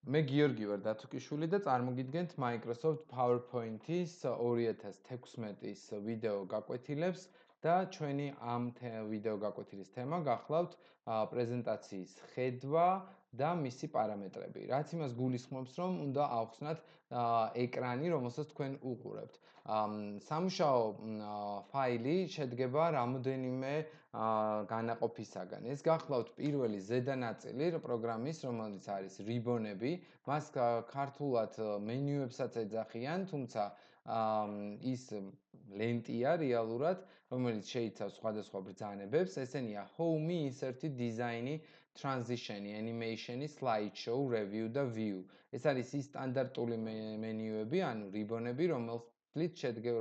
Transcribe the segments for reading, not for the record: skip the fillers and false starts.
მე გიორგი ვარ დათუკიშვილი და წარმოგიდგენთ Microsoft PowerPoint-ის 2016-ის ვიდეო გაკვეთილებს და ჩვენი ამ ვიდეო გაკვეთილის თემა გახლავთ პრეზენტაციის ხედვა და მისი პარამეტრები. რაც იმას გულისხმობს, რომ უნდა ავხსნათ ეკრანი, რომელსაც თქვენ უყურებთ. სამუშაო ფაილი შედგება რამოდენიმე განაყოფისაგან. ეს გახლავთ პირველი ზედა ნაწილი პროგრამის, რომელიც არის რიბონები. მას ქართულად მენიუებსაც ეძახიან, თუმცა ის ლენტია რეალურად, რომელიც შეიცავს სხვადასხვა ბრძანებებს. ესენია home, insert-ი, design-ი, transition-ი, animation-ი, slideshow, review და view. ეს არის ის სტანდარტული მენიუები, ანუ რიბონები,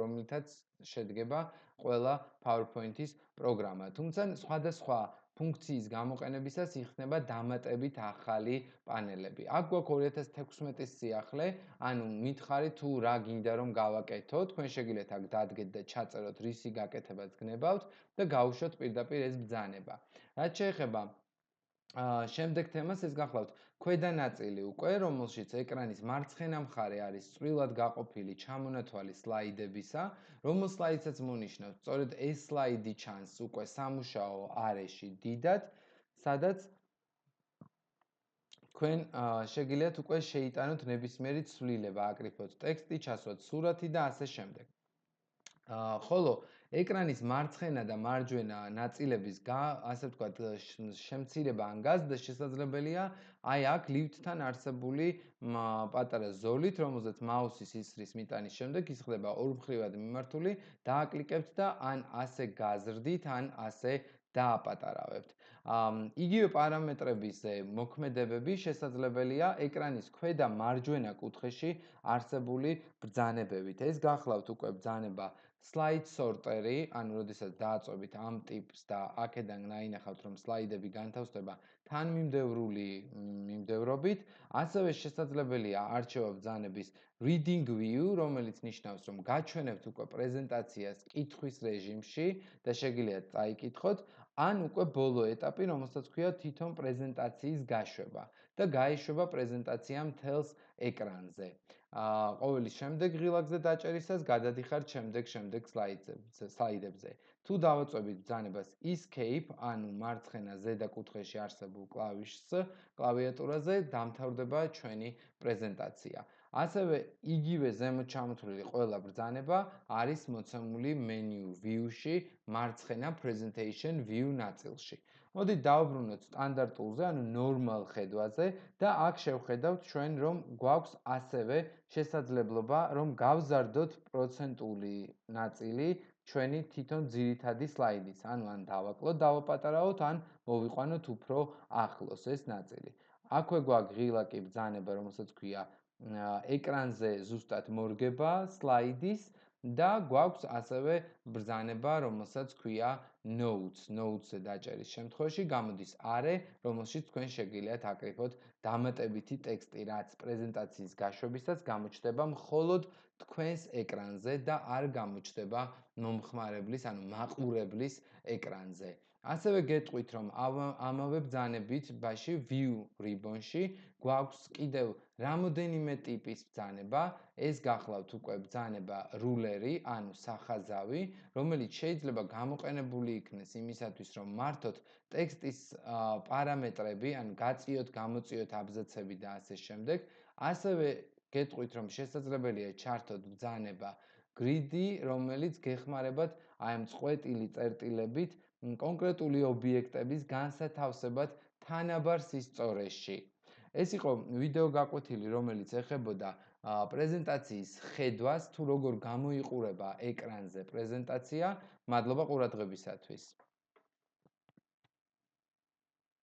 რომელთაც შედგება ყველა PowerPoint-ის პროგრამა. თუმცა სხვადასხვა ფუნქციის გამოყენებისას იხსნება დამატებით ახალი პანელები. აქ გვაქვს 2016-ის სიახლე, ანუ მითხარით თუ რა გინდა რომ გავაკეთოთ, თქვენ შეგიძლიათ აქ დადგეთ და ჩაწეროთ რისი გაკეთებაც გნებავთ და გაუშვოთ პირდაპირ ეს ბრძანება. რაც შეეხება შემდეგ თემას, ეს გახლავთ ქვედა ნაწილი უკვე, რომელშიც ეკრანის მარცხენა მხარე არის წვრილად გაყოფილი ჩამონათვალი სლაიდებისა, რომელ სლაიდსაც მონიშნავთ. სწორედ ეს სლაიდი ჩანს უკვე სამუშაო არეში დიდად, სადაც თქვენ შეგიძლიათ უკვე შეიტანოთ ნებისმიერი ცვლილება, აკრიფოთ ტექსტი, ჩასვათ სურათი და ასე შემდეგ. ხოლო ეკრანის მარცხენა და მარჯვენა ნაწილების ასე ვთქვათ შემცირება ან გაზრდა შესაძლებელია აი აქ ლიფტთან არსებული პატარა ზოლით, რომელზეც მაუსის ისრის მიტანის შემდეგ ის ხდება ორმხრივად მიმართული, დააკლიკებთ და ან ასე გაზრდით, ან ასე დააპატარავებთ. იგივე პარამეტრებზე მოქმედებები შესაძლებელია ეკრანის ქვედა მარჯვენა კუთხეში არსებული ბრძანებებით. ეს გახლავთ უკვე ბრძანება slide sorter-ი, ანუ როდესაც დააწვევით ამ ტიპს და აქედან ნაინახავთ, რომ სლაიდები განთავსდება თანმიმდევრული მიმდევრობით, ასევე შესაძლებელია არჩევა ბრძანების reading view, რომელიც ნიშნავს, რომ გაჩვენებთ უკვე პრეზენტაციას კითხვის რეჟიმში და შეგიძლიათ წაიკითხოთ, ან უკვე ბოლო ეტაპი, რომელსაც ქვია თვითონ პრეზენტაციის გაშვება და გაიშვება პრეზენტაცია მთელს ეკრანზე. ყოველი შემდეგ ღილაკზე დაჭერისას გადადიხართ შემდეგ სლაიდებზე. თუ დავაწვევით ბრძანებას escape, ანუ მარცხენა ზედა კუთხეში არსებულ კლავიშს კლავიატურაზე, დამთავრდება ჩვენი პრეზენტაცია. ასევე იგივე ზემოთ ჩამოთვლილი ყველა ბრძანება არის მოცემული menu view-ში, მარცხენა presentation view ნაწილში. მოდით დავუბრუნოთ სტანდარტულზე, ანუ normal ხედვაზე და აქ შევხედავთ ჩვენ, რომ გვაქვს ასევე შესაძლებლობა, რომ გავზარდოთ პროცენტული ნაწილი ჩვენი თვითონ ძირითადი სლაიდის, ანუ ან დავაკლოთ, დავაპატარავოთ, ან მოვიყვანოთ უფრო ახლოს ეს ნაწილი. აქვე გვაქვს ღილაკი ბრძანება, რომელსაც ქვია ეკრანზე ზუსტად მორგება სლაიდის და გვაქვს ასევე ბრძანება, რომელსაც ქვია notes. Notes-ზე დაჭერის შემთხვევაში გამოდის არე, რომელშიც თქვენ შეგიძლიათ აკრიფოთ დამატებითი ტექსტი, რაც პრეზენტაციის გაშვებისას გამოჩნდება მხოლოდ თქვენს ეკრანზე და არ გამოჩნდება მომხმარებლის, ანუ მაყურებლის ეკრანზე. ასევე გეტყვით, რომ ამავე ბრძანებით view ribbon-ში გვაქვს კიდევ რამოდენიმე ტიპის ბრძანება. ეს გახლავთ უკვე ბრძანება რულერი, ანუ სახაზავი, რომელიც შეიძლება გამოყენებული იქნეს იმისათვის, რომ მართოთ ტექსტის პარამეტრები, ან გაწიოთ, გამოწიოთ აბზაცები და ასე შემდეგ. ასევე გეტყვით, რომ შესაძლებელია ჩართოთ ბრძანება grid-ი, რომელიც გეხმარებათ აი ამ წყვეტილი წერტილებით კონკრეტული ობიექტების განსათავსებად თანაბარ სისწორეში. ეს იყო ვიდეო გაკვეთილი, რომელიც ეხებოდა პრეზენტაციის ხედვას, თუ როგორ გამოიყურება ეკრანზე პრეზენტაცია. მადლობა ყურადღებისათვის.